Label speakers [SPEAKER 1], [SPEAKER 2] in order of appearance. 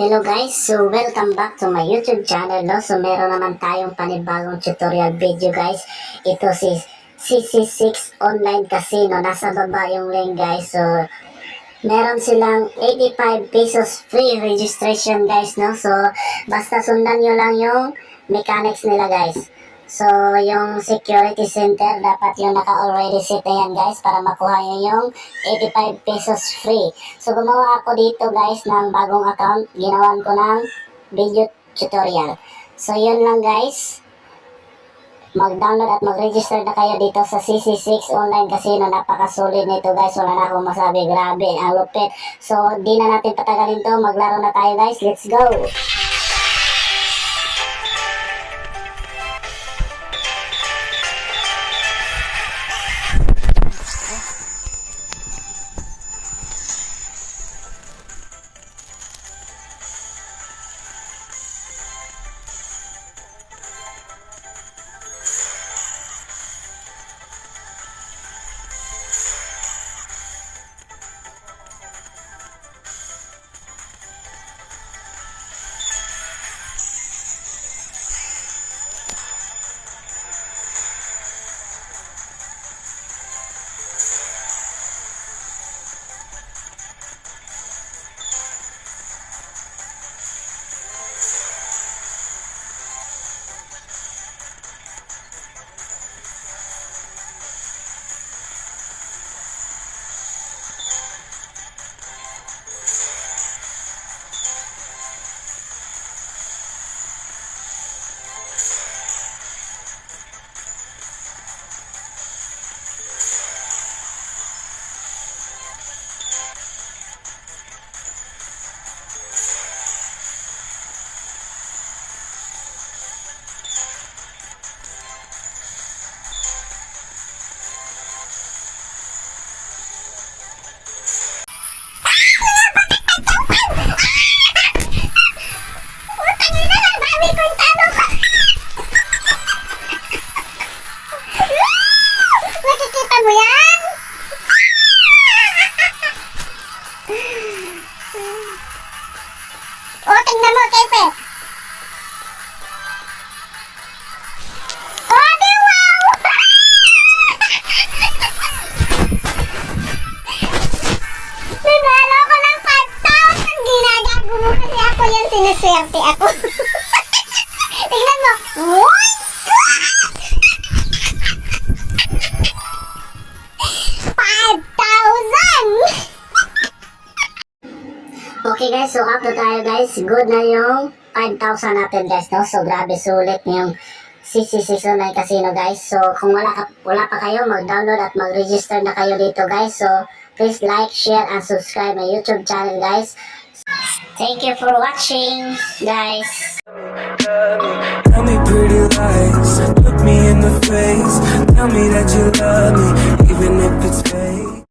[SPEAKER 1] Hello guys, so welcome back to my YouTube channel, no? So meron naman tayong panibagong tutorial video guys. Ito si CC6 Online Casino. Nasa baba yung link guys. So meron silang 85 pesos free registration guys, no? So basta sundan nyo lang yung mechanics nila guys. So yung security center dapat yung naka-already set na yan guys para makuha nyo yung 85 pesos free. So gumawa ako dito guys ng bagong account. Ginawan ko ng video tutorial. So yun lang guys. Mag-download at mag-register na kayo dito sa CC6 Online Casino. Napakasulit nito guys. Wala na akong masabi. Grabe, ang lupit. So di na natin patagalin to. Maglaro na tayo guys. Let's go! Nakikita mo yan? O, tingnan mo, Kepe. O, di wow! Nanalo ko ng 5,000. Ginagago mo kasi ako yan. Sinaswerte ako. Tingnan mo. What? Okay guys, so up na tayo guys. Good na yung 5,000 natin guys, no? So grabe, sulit yung CC6 Online Casino guys. So kung wala pa kayo, mag-download at mag-register na kayo dito guys. So please like, share, and subscribe my YouTube channel guys. Thank you for watching guys.
[SPEAKER 2] Tell me pretty lies, look me in the face, tell me that you love me, even if it's fake.